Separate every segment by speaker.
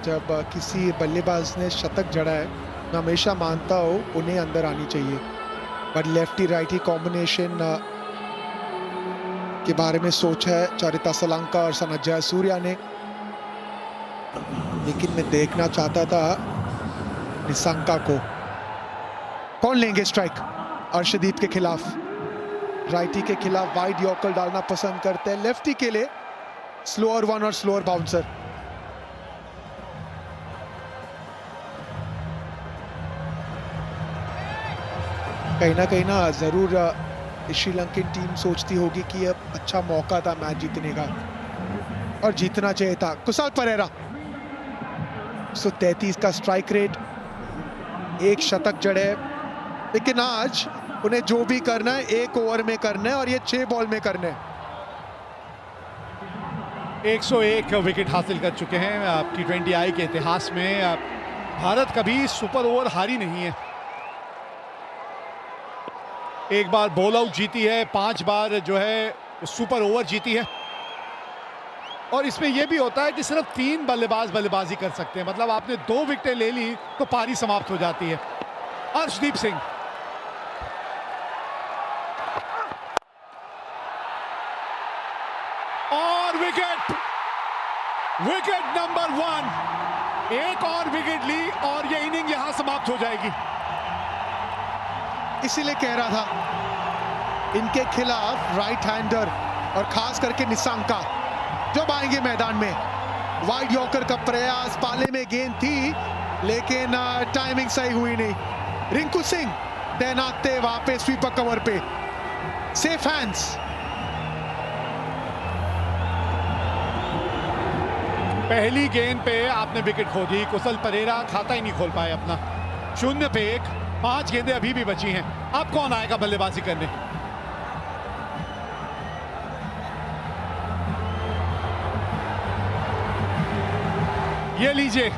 Speaker 1: जब किसी बल्लेबाज ने शतक जड़ा है, मैं हमेशा मानता हूँ उन्हें अंदर आनी चाहिए। बट लेफ्टी राइटी कॉम्बिनेशन के बारे में सोचा है चरिता सलंका और सनत जयसूर्या ने, लेकिन मैं देखना चाहता था निशंका को। कौन लेंगे स्ट्राइक? अर्शदीप के खिलाफ, राइटी के खिलाफ वाइड यॉर्कर डालना पसंद करते हैं। लेफ्टी के लिए स्लोअर वन और स्लोअर बाउंसर। कहीं ना जरूर श्रीलंकन टीम सोचती होगी कि यह अच्छा मौका था मैच जीतने का और जीतना चाहिए था। कुशाल परेरा 133 का स्ट्राइक रेट, एक शतक जड़े, लेकिन आज उन्हें जो भी करना है एक ओवर में करना है और ये 6 बॉल में करना है।
Speaker 2: 101 विकेट हासिल कर चुके हैं T20I के इतिहास में। भारत कभी सुपर ओवर हारी नहीं है। एक बार बॉल आउट जीती है, 5 बार जो है सुपर ओवर जीती है। और इसमें यह भी होता है कि सिर्फ 3 बल्लेबाज बल्लेबाजी कर सकते हैं, मतलब आपने 2 विकेटें ले ली तो पारी समाप्त हो जाती है। अर्शदीप सिंह और विकेट नंबर 1, एक और विकेट ली और ये इनिंग यहां समाप्त हो जाएगी।
Speaker 1: इसीलिए कह रहा था इनके खिलाफ राइट हैंडर और खास करके निशंका जब आएंगे मैदान में, वाइड यॉर्कर का प्रयास, पाले में गेंद थी लेकिन टाइमिंग सही हुई नहीं। रिंकू सिंह तैनात थे वहां पे स्वीपर कवर पे, सेफ हैंड्स।
Speaker 2: पहली गेंद पे आपने विकेट खो दी। कुशल परेरा खाता ही नहीं खोल पाए अपना। 0 पे 1, 5 गेंदें अभी भी बची हैं। अब कौन आएगा बल्लेबाजी करने? ये लीजिए,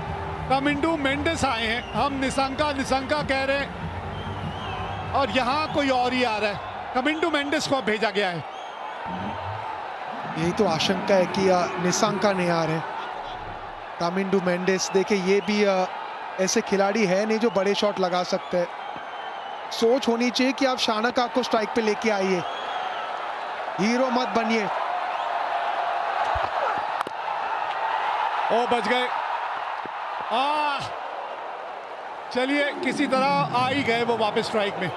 Speaker 2: कमिंडू मेंडिस आए हैं। हम निशंका कह रहे हैं और यहां कोई और ही आ रहा है। कमिंडू मेंडिस को भेजा गया है।
Speaker 1: यही तो आशंका है कि निशंका नहीं आ रहे। कमिंडू मेंडिस देखिए, ये भी ऐसे खिलाड़ी है नहीं जो बड़े शॉट लगा सकते हैं। सोच होनी चाहिए कि आप शानका को स्ट्राइक पे लेके आइए, हीरो मत बनिए।
Speaker 2: ओ बच गए। चलिए, किसी तरह आ ही गए वो वापस स्ट्राइक में।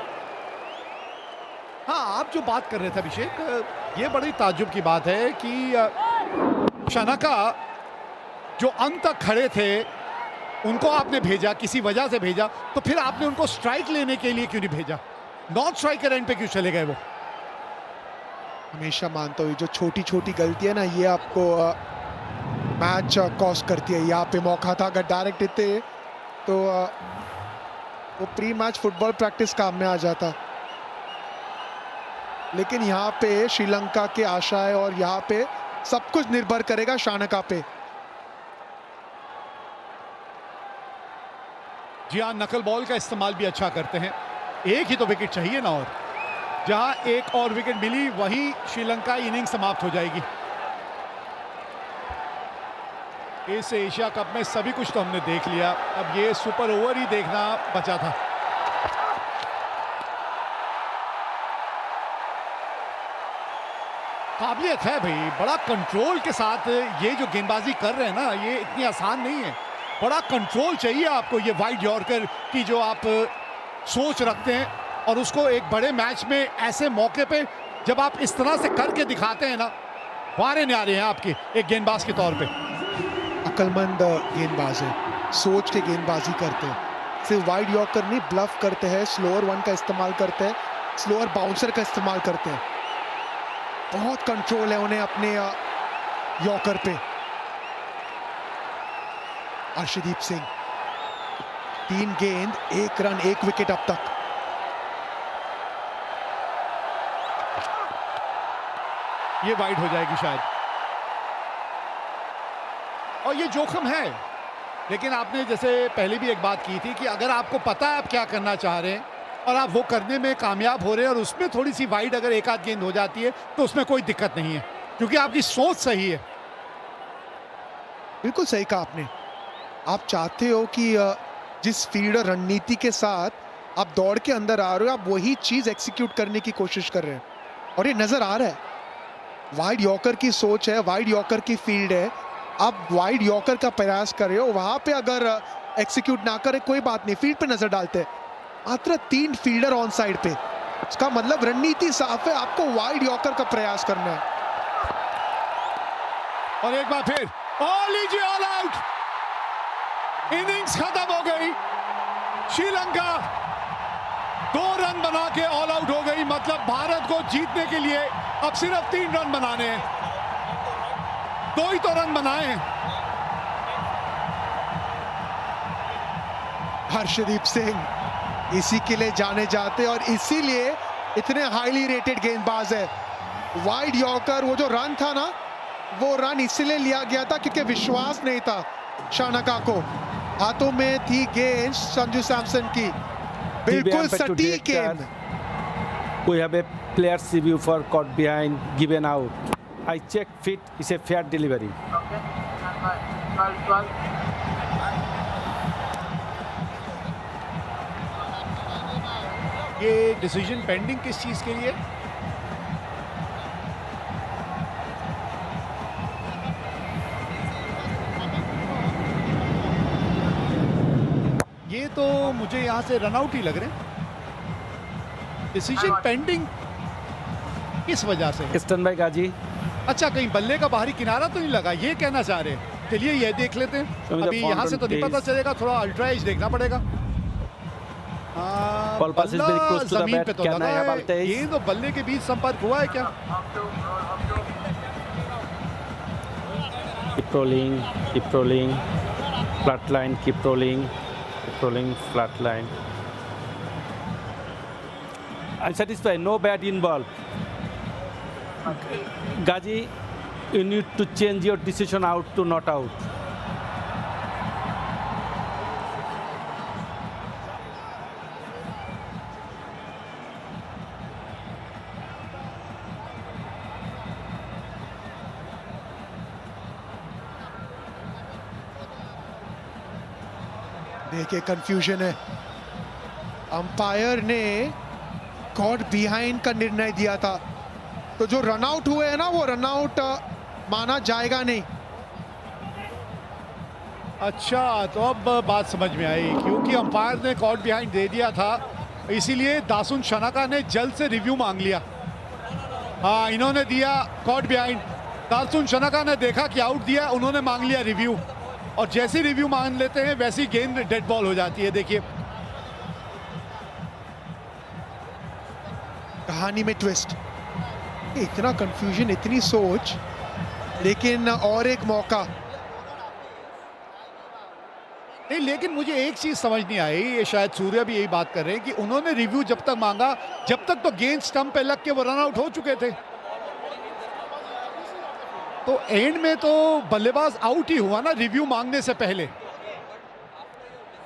Speaker 2: हाँ, आप जो बात कर रहे थे अभिषेक, ये बड़ी ताज्जुब की बात है कि शानका जो अंत तक खड़े थे उनको आपने भेजा, किसी वजह से भेजा, तो फिर आपने उनको स्ट्राइक लेने के लिए क्यों नहीं भेजा? नॉन स्ट्राइकर एंड पे क्यों चले गए वो?
Speaker 1: हमेशा मानता हूँ जो छोटी छोटी गलती है ना, ये आपको मैच कॉस्ट करती है। यहाँ पे मौका था, अगर डायरेक्ट देते तो वो प्री मैच फुटबॉल प्रैक्टिस काम में आ जाता। लेकिन यहाँ पे श्रीलंका के आशा है और यहाँ पे सब कुछ निर्भर करेगा शानका पे।
Speaker 2: जी हाँ, नकल बॉल का इस्तेमाल भी अच्छा करते हैं। एक ही तो विकेट चाहिए ना, और जहां एक और विकेट मिली वहीं श्रीलंका इनिंग समाप्त हो जाएगी। इस एशिया कप में सभी कुछ तो हमने देख लिया, अब ये सुपर ओवर ही देखना बचा था। काबिलियत है भाई, बड़ा कंट्रोल के साथ ये जो गेंदबाजी कर रहे हैं ना, ये इतनी आसान नहीं है। बड़ा कंट्रोल चाहिए आपको, ये वाइड यॉर्कर की जो आप सोच रखते हैं, और उसको एक बड़े मैच में ऐसे मौके पे जब आप इस तरह से करके दिखाते हैं ना, वारे न्यारे हैं आपके एक गेंदबाज के तौर पे।
Speaker 1: अक्लमंद गेंदबाज है, सोच के गेंदबाजी करते हैं, सिर्फ वाइड यॉर्कर नहीं ब्लफ करते हैं, स्लोअर वन का इस्तेमाल करते हैं, स्लोअर बाउंसर का इस्तेमाल करते हैं। बहुत कंट्रोल है उन्हें अपने यॉर्कर पे। अर्शदीप सिंह 3 गेंद 1 रन 1 विकेट अब तक।
Speaker 2: ये वाइड हो जाएगी शायद, और ये जोखिम है। लेकिन आपने जैसे पहले भी एक बात की थी कि अगर आपको पता है आप क्या करना चाह रहे हैं और आप वो करने में कामयाब हो रहे हैं, और उसमें थोड़ी सी वाइड अगर एक आध गेंद हो जाती है तो उसमें कोई दिक्कत नहीं है, क्योंकि आपकी सोच सही है।
Speaker 1: बिल्कुल सही कहा आपने। आप चाहते हो कि जिस फील्डर रणनीति के साथ आप दौड़ के अंदर आ रहे हो, आप वही चीज एग्जीक्यूट करने की कोशिश कर रहे हैं, और ये नजर आ रहा है। वाइड यॉर्कर की सोच है, वाइड यॉर्कर की फील्ड है, आप वाइड यॉर्कर का प्रयास कर रहे हो। वहां पे अगर एक्सिक्यूट ना करे कोई बात नहीं, फील्ड पे नजर डालते हैं। मात्र 3 फील्डर ऑन साइड पे, इसका मतलब रणनीति साफ है, आपको वाइड यॉर्कर का प्रयास करना है।
Speaker 2: और एक बार फिर लीजिए ऑल आउट, इनिंग्स खत्म हो गई। श्रीलंका 2 रन बना के ऑल आउट हो गई। मतलब भारत को जीतने के लिए अब सिर्फ 3 रन बनाने हैं, 2 ही तो रन बनाए हैं।
Speaker 1: हर्षदीप सिंह इसी के लिए जाने जाते और इसीलिए इतने हाईली रेटेड गेंदबाज है। वाइड यॉर्कर, वो जो रन था ना, वो रन इसलिए लिया गया था क्योंकि विश्वास नहीं था शानका को। हाथों में थी गेंद संजू सैमसन की, बिल्कुल सटीक गेंद।
Speaker 3: We have a player's review for caught behind, given out. I check fit, it's a fair delivery.
Speaker 2: ये डिसीजन पेंडिंग किस चीज के लिए? ये तो मुझे यहां से रनआउट ही लग रहे हैं। डिसीजन पेंडिंग किस वजह से?
Speaker 3: Stand by गाजी।
Speaker 2: अच्छा, कहीं बल्ले का बाहरी किनारा तो नहीं लगा, ये कहना चाह रहे हैं। चलिए ये देख लेते हैं। अभी यहाँ से तो नहीं पता चलेगा, थोड़ा अल्ट्रा एज देखना पड़ेगा।
Speaker 3: Ball pass is very close to the
Speaker 2: जमीन
Speaker 3: bat.
Speaker 2: पे तो
Speaker 3: Can
Speaker 2: लगा
Speaker 3: I have
Speaker 2: है।
Speaker 3: Altaiz?
Speaker 2: ये तो बल्ले के बीच संपर्क हुआ है क्या?
Speaker 3: Keep rolling, keep rolling. Flat line, keep rolling. Keep rolling, flat line. I'm satisfied, no bat involved. Gaji, you need to change your decision out to not out.
Speaker 1: देखिए कंफ्यूजन है। अंपायर ने कॉट बिहाइंड का निर्णय दिया था, तो जो runout हुए हैं ना, वो रनआउट माना जाएगा नहीं।
Speaker 2: अच्छा, तो अब बात समझ में आई, क्योंकि अंपायर ने कॉट बिहाइंड दे दिया था, इसीलिए दासुन शनाका ने जल्द से रिव्यू मांग लिया। हाँ, इन्होंने दिया कॉट बिहाइंड, दासुन शनाका ने देखा कि आउट दिया, उन्होंने मांग लिया रिव्यू, और जैसे रिव्यू मांग लेते हैं वैसी गेंद डेड बॉल हो जाती है। देखिए
Speaker 1: कहानी में ट्विस्ट, इतना कंफ्यूजन, इतनी सोच, लेकिन और एक मौका
Speaker 2: नहीं। लेकिन मुझे एक चीज समझ नहीं आई, ये शायद सूर्य भी यही बात कर रहे हैं कि उन्होंने रिव्यू जब तक मांगा, जब तक तो गेंद स्टंप पे लग के वो रन आउट हो चुके थे, तो एंड में तो बल्लेबाज आउट ही हुआ ना रिव्यू मांगने से पहले।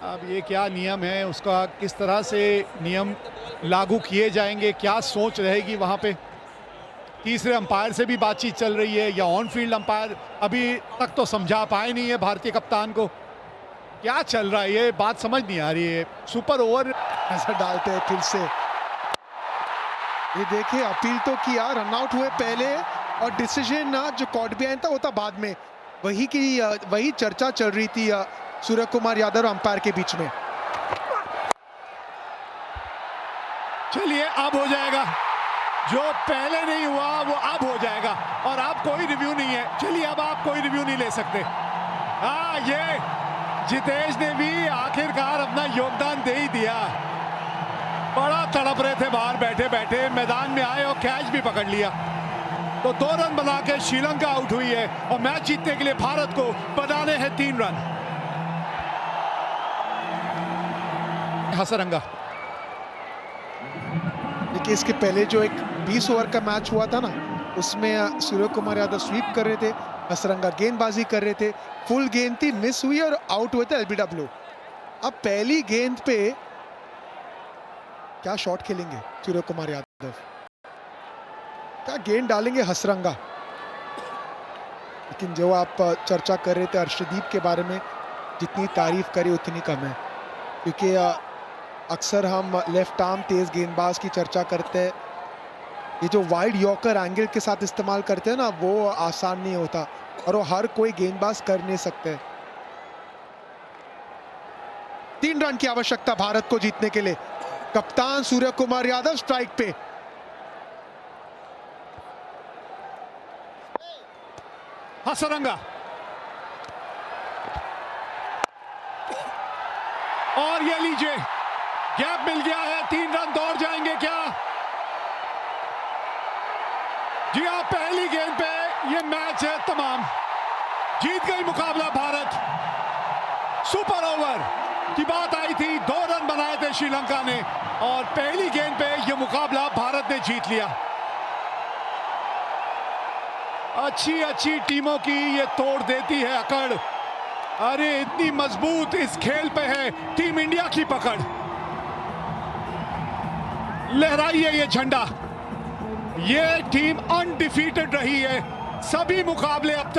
Speaker 2: अब ये क्या नियम है, उसका किस तरह से नियम लागू किए जाएंगे, क्या सोच रहेगी वहां पे। तीसरे अंपायर से भी बातचीत चल रही है, या ऑन फील्ड अंपायर अभी तक तो समझा पाए नहीं है भारतीय कप्तान को। क्या चल रहा है, ये बात समझ नहीं आ रही है। सुपर ओवर
Speaker 1: नजर डालते हैं फिर से। ये देखिए, अपील तो किया, रनआउट हुए पहले, और डिसीजन जो कॉट बिहाइंड था वो था बाद में। वही चर्चा चल रही थी सूर्य कुमार यादव और अंपायर के बीच में।
Speaker 2: चलिए अब हो जाएगा, जो पहले नहीं हुआ वो अब हो जाएगा, और अब कोई रिव्यू नहीं है। चलिए अब आप कोई रिव्यू नहीं ले सकते। हाँ, ये जितेश ने भी आखिरकार अपना योगदान दे ही दिया। बड़ा तड़प रहे थे बाहर बैठे बैठे, मैदान में आए और कैच भी पकड़ लिया। तो 2 रन बना के श्रीलंका आउट हुई है, और मैच जीतने के लिए भारत को बनाने हैं 3 रन। हसरंगा,
Speaker 1: देखिए इसके पहले जो एक 20 ओवर का मैच हुआ था ना, उसमें सूर्य कुमार यादव स्वीप कर रहे थे, हसरंगा गेंदबाजी कर रहे थे, फुल गेंद थी, मिस हुई और आउट हुए थे एलबीडब्ल्यू। अब पहली गेंद पे क्या शॉट खेलेंगे सूर्य कुमार यादव, क्या गेंद डालेंगे हसरंगा। लेकिन जो आप चर्चा कर रहे थे अर्शदीप के बारे में, जितनी तारीफ करें उतनी कम है, क्योंकि अक्सर हम लेफ्ट आर्म तेज गेंदबाज की चर्चा करते हैं। ये जो वाइड यॉर्कर एंगल के साथ इस्तेमाल करते हैं ना, वो आसान नहीं होता और वो हर कोई गेंदबाज कर नहीं सकते। 3 रन की आवश्यकता भारत को जीतने के लिए। कप्तान सूर्य कुमार यादव स्ट्राइक पे।
Speaker 2: हसरंगा और ये लीजिए, गैप मिल गया है। 3 रन दौड़ जाएंगे क्या? जी हाँ, पहली गेंद पे ये मैच है तमाम। जीत गई मुकाबला भारत। सुपर ओवर की बात आई थी, 2 रन बनाए थे श्रीलंका ने और पहली गेंद पे ये मुकाबला भारत ने जीत लिया। अच्छी टीमों की ये तोड़ देती है अकड़। अरे इतनी मजबूत इस खेल पे है टीम इंडिया की पकड़। लहराइए ये झंडा। ये टीम अनडिफीटेड रही है सभी मुकाबले अब तक।